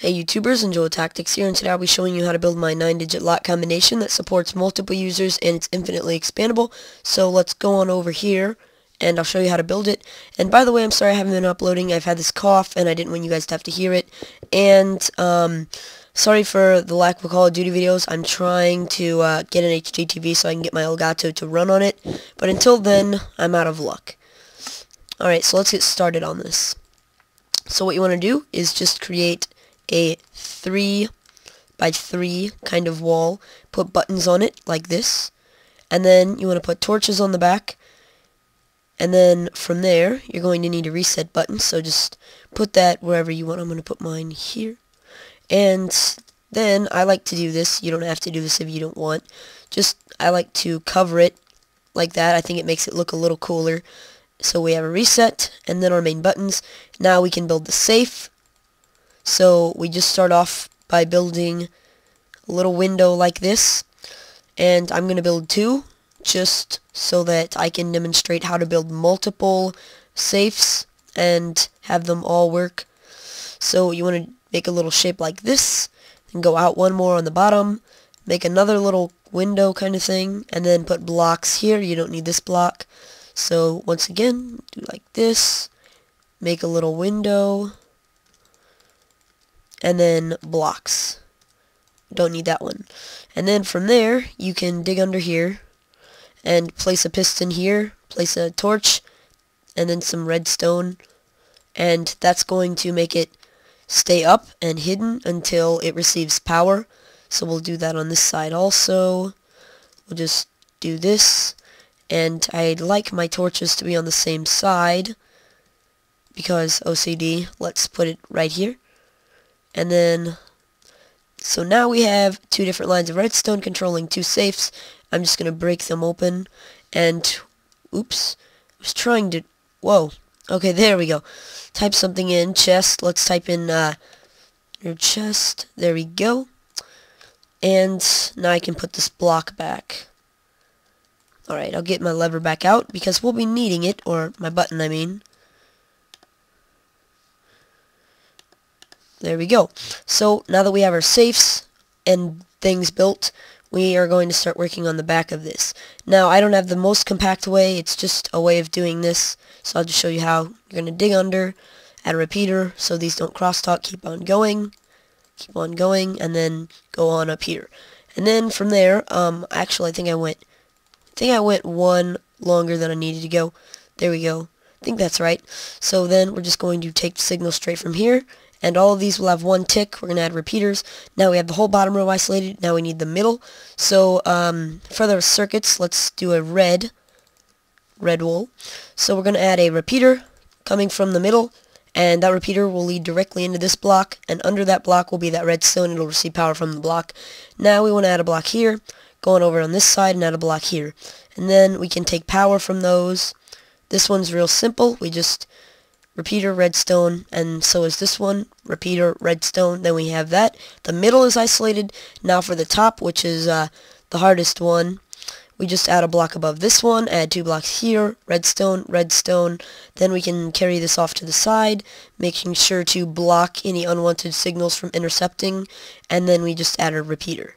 Hey YouTubers, Enjoy Tactics here, and today I'll be showing you how to build my 9-digit lock combination that supports multiple users and it's infinitely expandable. So let's go on over here and I'll show you how to build it. And by the way, I'm sorry I haven't been uploading. I've had this cough and I didn't want you guys to have to hear it. And sorry for the lack of Call of Duty videos. I'm trying to get an HD TV so I can get my Elgato to run on it. But until then, I'm out of luck. Alright, so let's get started on this. So what you want to do is just create a 3 by 3 kind of wall, put buttons on it like this, and then you want to put torches on the back, and then from there you're going to need a reset button, so just put that wherever you want. I'm going to put mine here, and then I like to do this. You don't have to do this if you don't want. I like to cover it like that. I think it makes it look a little cooler. So we have a reset, and then our main buttons. Now we can build the safe. So we just start off by building a little window like this, and I'm going to build 2 just so that I can demonstrate how to build multiple safes and have them all work. So you want to make a little shape like this, and go out one more on the bottom, make another little window kind of thing, and then put blocks here. You don't need this block. So once again, do like this, make a little window, and then blocks. Don't need that one. And then from there, you can dig under here and place a piston here, place a torch, and then some redstone, and that's going to make it stay up and hidden until it receives power. So we'll do that on this side also. We'll just do this, and I'd like my torches to be on the same side because OCD. Let's put it right here. And then, so now we have 2 different lines of redstone controlling 2 safes. I'm just going to break them open, and, oops, I was trying to, whoa, okay, there we go. Type something in, chest, let's type in, your chest, there we go. And now I can put this block back. Alright, I'll get my lever back out, because we'll be needing it, or my button, I mean. There we go. So now that we have our safes and things built, we are going to start working on the back of this. Now, I don't have the most compact way. It's just a way of doing this. So I'll just show you how. You're going to dig under, add a repeater so these don't crosstalk. Keep on going, and then go on up here. And then from there, actually, I think I went one longer than I needed to go. There we go. I think that's right. So then we're just going to take the signal straight from here. And all of these will have 1 tick. We're going to add repeaters. Now we have the whole bottom row isolated. Now we need the middle. So for the circuits, let's do a red wool. So we're going to add a repeater coming from the middle. And that repeater will lead directly into this block. And under that block will be that redstone. It'll receive power from the block. Now we want to add a block here. Going over on this side and add a block here. And then we can take power from those. This one's real simple. We just repeater, redstone, and so is this one. Repeater, redstone, then we have that. The middle is isolated. Now for the top, which is the hardest one, we just add a block above this one, add 2 blocks here, redstone, redstone. Then we can carry this off to the side, making sure to block any unwanted signals from intercepting, and then we just add a repeater.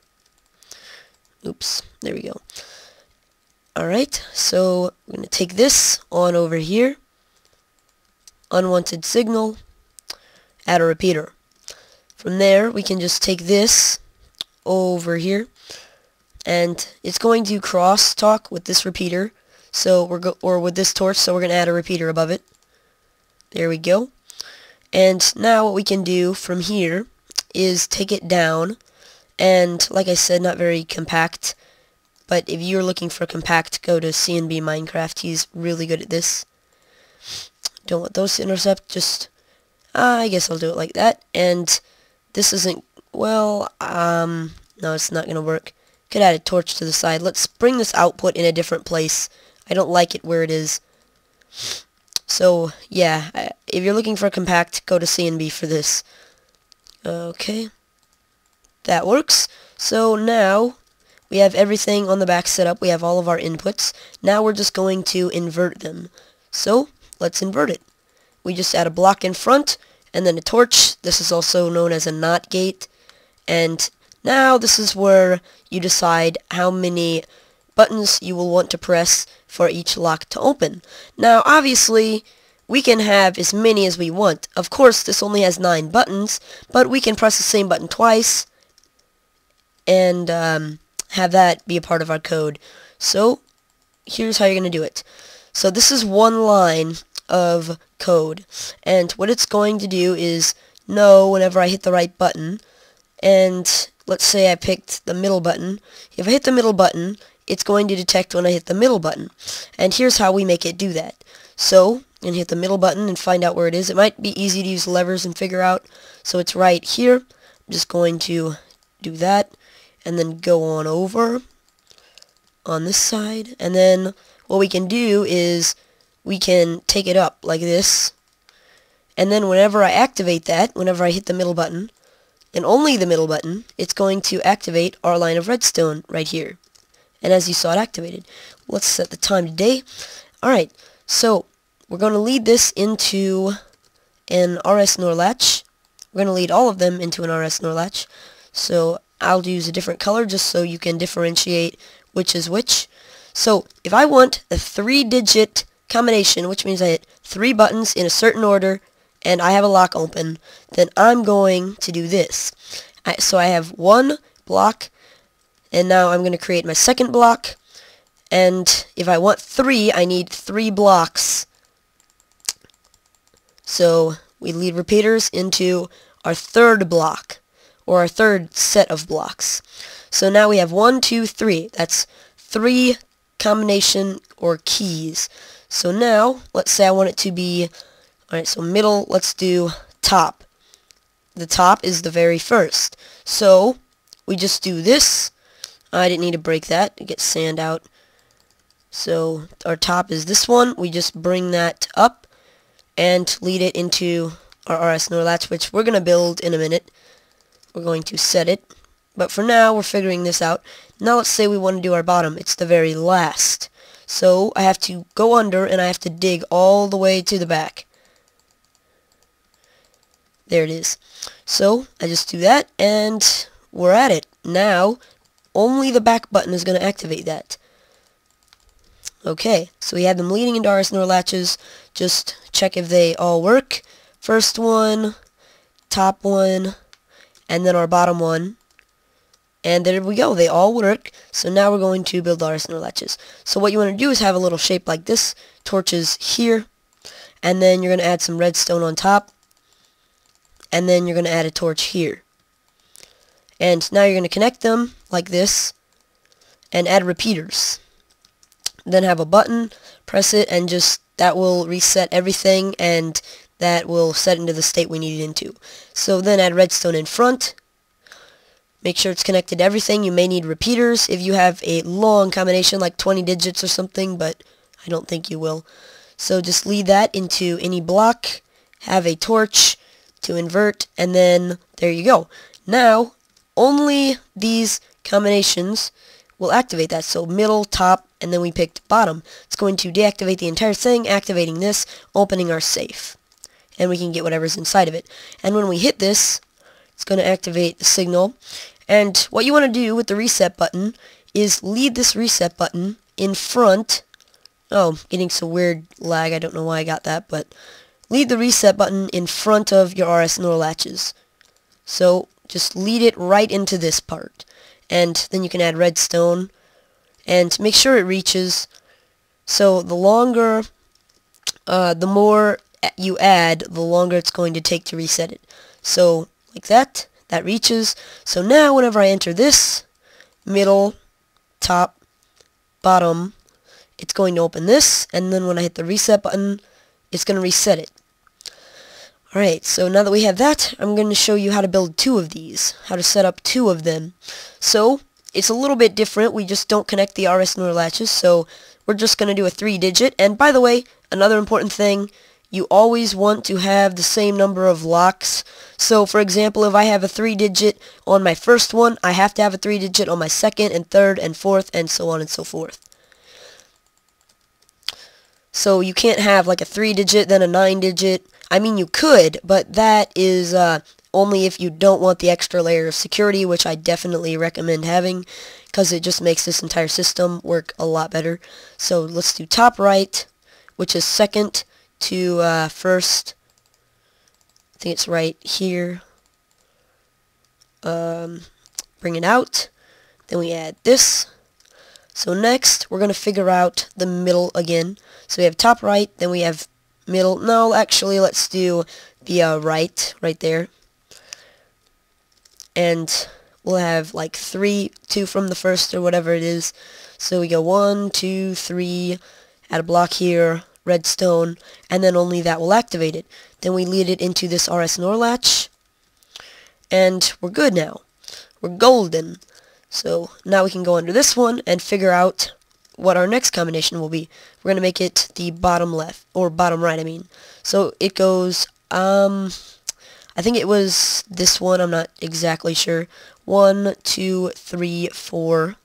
Oops, there we go. Alright, so we're going to take this on over here. Unwanted signal, add a repeater. From there, we can just take this over here, and it's going to cross talk with this repeater. So or with this torch. So we're going to add a repeater above it. There we go. And now what we can do from here is take it down, and like I said, not very compact. But if you're looking for compact, go to CNB Minecraft. He's really good at this. Don't want those to intercept, just, I guess I'll do it like that, and this isn't, well, no, it's not going to work. Could add a torch to the side. Let's bring this output in a different place. I don't like it where it is. So, yeah, if you're looking for a compact, go to CNB for this. Okay, that works. So now, we have everything on the back set up. We have all of our inputs. Now we're just going to invert them. So, let's invert it. We just add a block in front, and then a torch. This is also known as a NOT gate. And now this is where you decide how many buttons you will want to press for each lock to open. Now obviously we can have as many as we want. Of course this only has 9 buttons, but we can press the same button twice and have that be a part of our code. So here's how you're going to do it. So this is one line of code, and what it's going to do is know whenever I hit the right button. And let's say I picked the middle button. If I hit the middle button, it's going to detect when I hit the middle button. And here's how we make it do that. So, I'm going to hit the middle button and find out where it is. It might be easy to use levers and figure out. So it's right here. I'm just going to do that and then go on over on this side. And then what we can do is we can take it up like this. And then whenever I activate that, whenever I hit the middle button, and only the middle button, it's going to activate our line of redstone right here. And as you saw it activated. Let's set the time to day. Alright, so we're going to lead this into an RS NOR latch. We're going to lead all of them into an RS NOR latch. So I'll use a different color just so you can differentiate which is which. So if I want a 3-digit combination, which means I hit 3 buttons in a certain order, and I have a lock open, then I'm going to do this. So I have 1 block, and now I'm going to create my second block, and if I want 3, I need 3 blocks. So we lead repeaters into our third block, or our third set of blocks. So now we have 1, 2, 3. That's 3 combination or keys. So now, let's say I want it to be, alright, so middle, let's do top. The top is the very first. So, we just do this. I didn't need to break that. It gets sand out. So, our top is this one. We just bring that up and lead it into our RS NOR latch, which we're going to build in a minute. We're going to set it. But for now, we're figuring this out. Now let's say we want to do our bottom. It's the very last. So, I have to go under and I have to dig all the way to the back. There it is. So, I just do that, and we're at it. Now, only the back button is going to activate that. Okay, so we have them leading into RS NOR latches. Just check if they all work. First one, top one, and then our bottom one. And there we go, they all work. So now we're going to build RS NOR latches. So what you want to do is have a little shape like this. Torches here, and then you're going to add some redstone on top. And then you're going to add a torch here. And now you're going to connect them like this and add repeaters. Then have a button, press it, and just that will reset everything, and that will set into the state we need it into. So then add redstone in front. Make sure it's connected to everything. You may need repeaters if you have a long combination like 20 digits or something, but I don't think you will. So just lead that into any block, have a torch to invert, and then there you go. Now, only these combinations will activate that. So middle, top, and then we picked bottom. It's going to deactivate the entire thing, activating this, opening our safe. And we can get whatever's inside of it. And when we hit this, it's going to activate the signal. And what you want to do with the reset button is lead this reset button in front. Oh, getting some weird lag. I don't know why I got that, but lead the reset button in front of your RS NOR latches. So just lead it right into this part. And then you can add redstone. And make sure it reaches. So the longer, the more you add, the longer it's going to take to reset it. So like that, that reaches. So now whenever I enter this, middle, top, bottom, it's going to open this. And then when I hit the reset button, it's going to reset it. Alright, so now that we have that, I'm going to show you how to build 2 of these, how to set up 2 of them. So, it's a little bit different, we just don't connect the RS NOR latches, so we're just going to do a 3-digit. And by the way, another important thing, you always want to have the same number of locks. So, for example, if I have a 3-digit on my first one, I have to have a 3-digit on my second and third and fourth, and so on and so forth. So you can't have like a 3-digit, then a 9-digit. I mean, you could, but that is only if you don't want the extra layer of security, which I definitely recommend having, because it just makes this entire system work a lot better. So let's do top right, which is second to first. I think it's right here. Bring it out. Then we add this. So next, we're going to figure out the middle again. So we have top right, then we have middle. No, actually, let's do the right there. And we'll have like 3, 2 from the first or whatever it is. So we go 1, 2, 3, add a block here, redstone, and then only that will activate it. Then we lead it into this RS NOR latch, and we're good now. We're golden. So now we can go under this one and figure out what our next combination will be. We're going to make it the bottom left, or bottom right, I mean. So it goes, I think it was this one, I'm not exactly sure. 1, 2, 3, 4.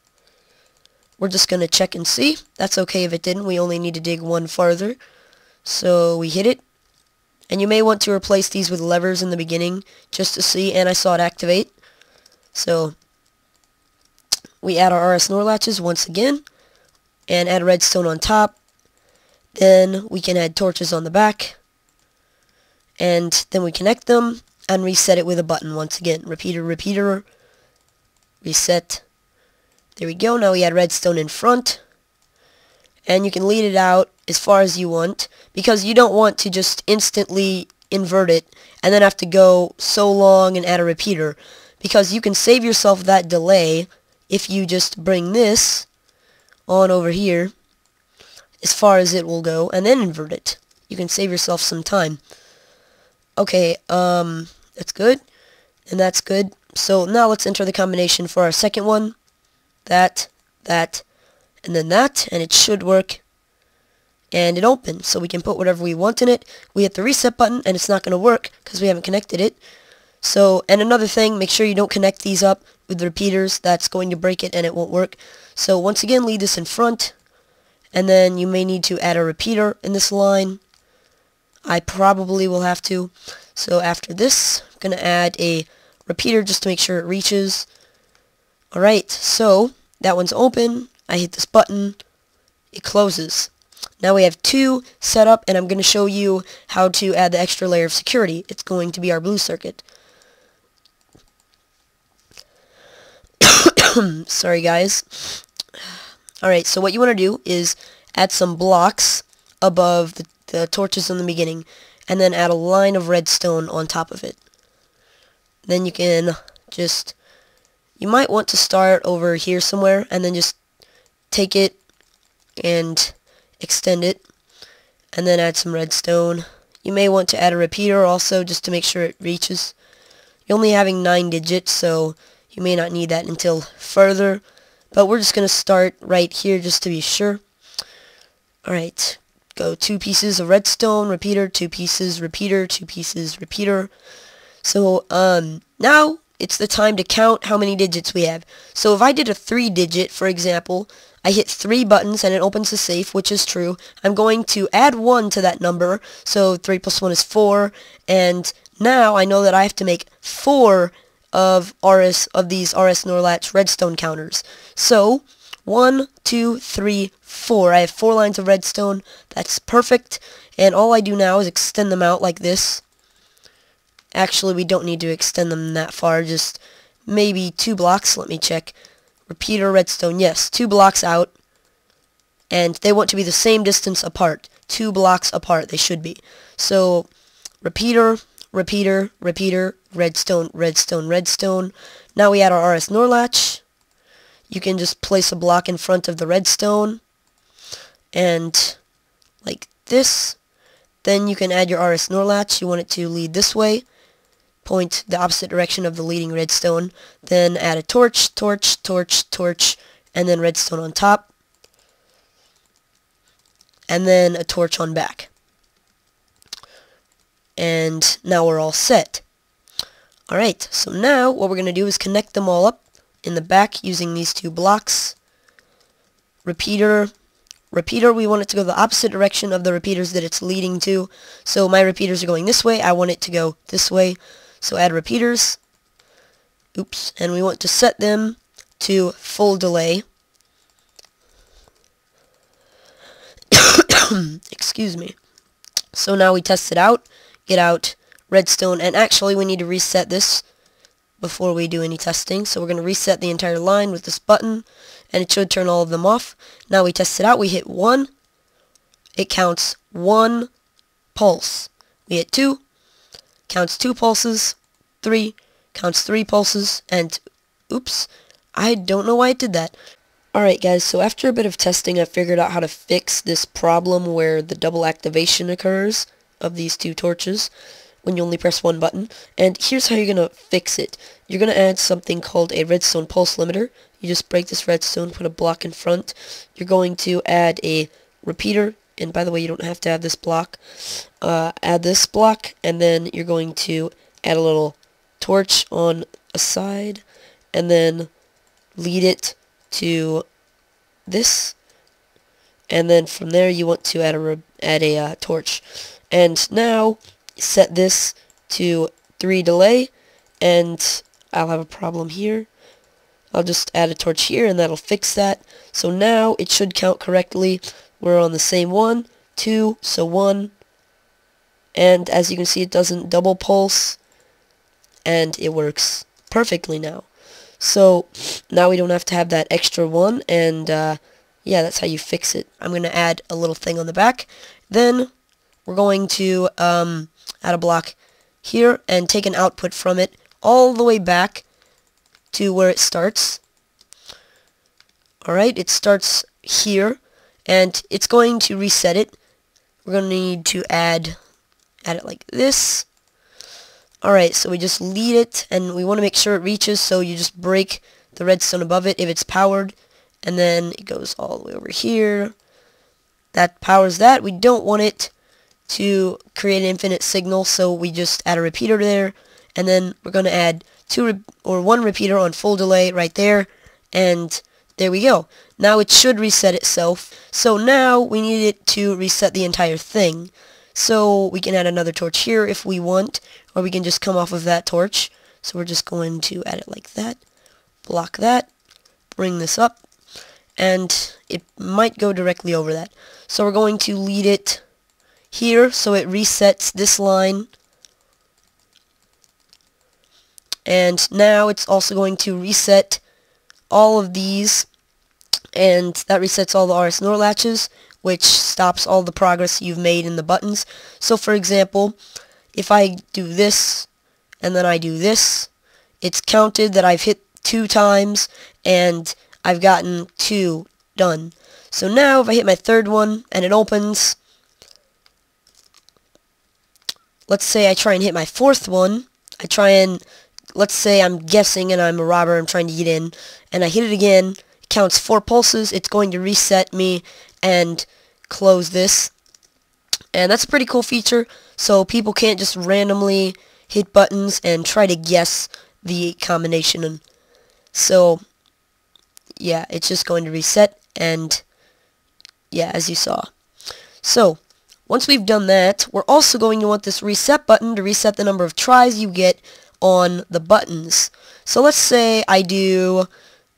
We're just going to check and see. That's okay if it didn't. We only need to dig one farther. So we hit it. And you may want to replace these with levers in the beginning just to see, and I saw it activate. So we add our RS NOR latches once again, and add redstone on top. Then we can add torches on the back, and then we connect them, and reset it with a button once again. Repeater, repeater, reset. There we go. Now we add redstone in front, and you can lead it out as far as you want, because you don't want to just instantly invert it, and then have to go so long and add a repeater, because you can save yourself that delay if you just bring this on over here as far as it will go and then invert it. You can save yourself some time. Okay, that's good, and that's good. So now let's enter the combination for our second one. That, and then that, and it should work. And it opens, so we can put whatever we want in it. We hit the reset button, and it's not going to work because we haven't connected it. So, and another thing, make sure you don't connect these up with the repeaters. That's going to break it and it won't work. So once again, leave this in front, and then you may need to add a repeater in this line. I probably will have to. So after this, I'm going to add a repeater just to make sure it reaches. Alright, so that one's open. I hit this button. It closes. Now we have 2 set up, and I'm going to show you how to add the extra layer of security. It's going to be our blue circuit. Sorry guys. Alright, so what you want to do is add some blocks above the torches in the beginning, and then add a line of redstone on top of it. Then you can just, you might want to start over here somewhere, and then just take it and extend it, and then add some redstone. You may want to add a repeater also, just to make sure it reaches. You're only having 9 digits, so you may not need that until further, but we're just going to start right here just to be sure. Alright, go 2 pieces of redstone, repeater, 2 pieces, repeater, 2 pieces, repeater. So, now it's the time to count how many digits we have. So if I did a 3-digit, for example, I hit 3 buttons and it opens the safe, which is true. I'm going to add 1 to that number, so 3 plus 1 is 4, and now I know that I have to make 4 of these RS NOR latch redstone counters. So 1, 2, 3, 4. I have 4 lines of redstone. That's perfect. And all I do now is extend them out like this. Actually, we don't need to extend them that far. Just maybe 2 blocks. Let me check. Repeater, redstone. Yes, 2 blocks out. And they want to be the same distance apart. 2 blocks apart they should be. So repeater, repeater, repeater, redstone, redstone, redstone. Now we add our RS NOR latch. You can just place a block in front of the redstone, and like this. Then you can add your RS NOR latch. You want it to lead this way. Point the opposite direction of the leading redstone. Then add a torch, torch, torch, torch, and then redstone on top. And then a torch on back. And now we're all set. Alright, so now what we're going to do is connect them all up in the back using these 2 blocks. Repeater, repeater, we want it to go the opposite direction of the repeaters that it's leading to. So my repeaters are going this way, I want it to go this way. So add repeaters. Oops, and we want to set them to full delay. Excuse me. So now we test it out, get out redstone, and actually we need to reset this before we do any testing. So we're going to reset the entire line with this button, and it should turn all of them off. Now we test it out, we hit 1, it counts 1 pulse. We hit 2, counts 2 pulses, 3, counts 3 pulses, and oops, I don't know why it did that. Alright guys, so after a bit of testing I figured out how to fix this problem where the double activation occurs of these 2 torches when you only press 1 button. And here's how you're going to fix it. You're going to add something called a redstone pulse limiter. You just break this redstone, put a block in front. You're going to add a repeater, and by the way you don't have to have this block. Add this block, and then you're going to add a little torch on a side, and then lead it to this, and then from there you want to add a torch. And now set this to 3 delay, and I'll have a problem here. I'll just add a torch here and that'll fix that. So now it should count correctly. We're on the same 1, 2, so 1, and as you can see it doesn't double pulse, and it works perfectly now. So now we don't have to have that extra 1, and yeah, that's how you fix it. I'm going to add a little thing on the back. Then we're going to add a block here and take an output from it all the way back to where it starts. Alright, it starts here, and it's going to reset it. We're going to need to add it like this. Alright, so we just lead it, and we want to make sure it reaches, so you just break the redstone above it if it's powered, and then it goes all the way over here. That powers that. We don't want it to create an infinite signal, so we just add a repeater there, and then we're going to add 1 repeater on full delay right there, and there we go. Now it should reset itself. So now we need it to reset the entire thing. So we can add another torch here if we want, or we can just come off of that torch. So we're just going to add it like that, block that, bring this up, and it might go directly over that. So we're going to lead it here so it resets this line, and now it's also going to reset all of these, and that resets all the RS NOR latches, which stops all the progress you've made in the buttons. So for example, if I do this and then I do this, it's counted that I've hit 2 times and I've gotten 2 done. So now if I hit my 3rd one and it opens, let's say I try and hit my 4th one, let's say I'm guessing and I'm a robber, I'm trying to get in, and I hit it again, it counts 4 pulses, it's going to reset me and close this. And that's a pretty cool feature, so people can't just randomly hit buttons and try to guess the combination. So yeah, it's just going to reset, and yeah, as you saw. So once we've done that, we're also going to want this reset button to reset the number of tries you get on the buttons. So let's say I do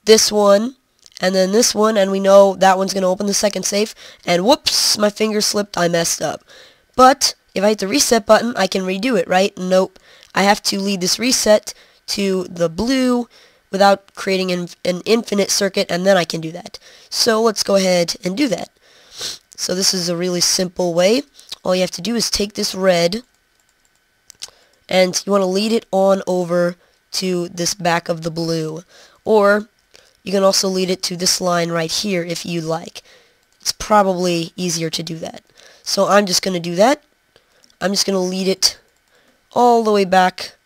this one and then this one, and we know that one's going to open the second safe, and whoops, my finger slipped, I messed up. But if I hit the reset button, I can redo it, right? Nope. I have to lead this reset to the blue without creating an infinite circuit, and then I can do that. So let's go ahead and do that. So this is a really simple way. All you have to do is take this red, and you want to lead it on over to this back of the blue. Or you can also lead it to this line right here if you like. It's probably easier to do that. So I'm just going to do that. I'm just going to lead it all the way back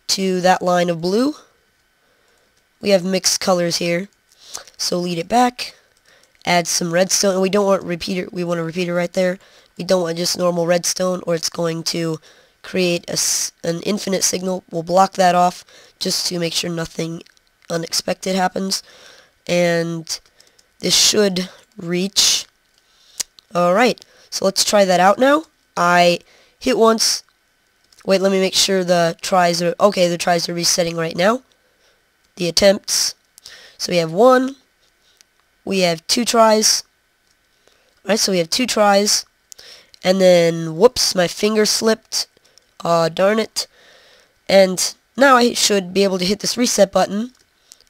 to that line of blue. We have mixed colors here. So lead it back. Add some redstone. And we don't want repeater. We want a repeater right there. We don't want just normal redstone, or it's going to create an infinite signal. We'll block that off just to make sure nothing unexpected happens. And this should reach Alright, so let's try that out now. I hit once. Wait, let me make sure the tries are... Okay, the tries are resetting right now. The attempts. So we have 1. We have 2 tries. Alright, so we have 2 tries. And then, whoops, my finger slipped. Darn it. And now I should be able to hit this reset button.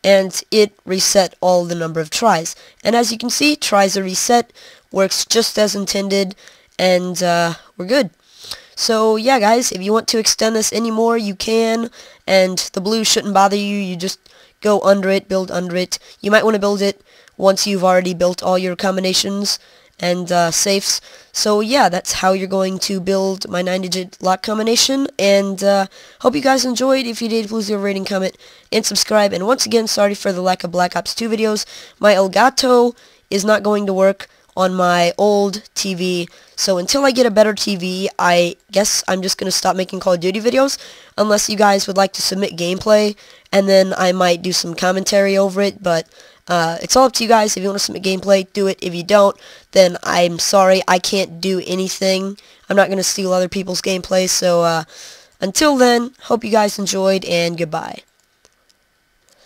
And it reset all the number of tries. And as you can see, tries are reset. Works just as intended. And we're good. So yeah, guys, if you want to extend this anymore, you can, and the blue shouldn't bother you. You just go under it, build under it. You might want to build it once you've already built all your combinations and safes. So yeah, that's how you're going to build my 9-digit lock combination, and hope you guys enjoyed. If you did, please leave a rating, comment, and subscribe. And once again, sorry for the lack of Black Ops 2 videos. My Elgato is not going to work on my old TV, so until I get a better TV, I guess I'm just going to stop making Call of Duty videos, unless you guys would like to submit gameplay, and then I might do some commentary over it. But it's all up to you guys. If you want to submit gameplay, do it. If you don't, then I'm sorry, I can't do anything. I'm not going to steal other people's gameplay, so until then, hope you guys enjoyed, and goodbye.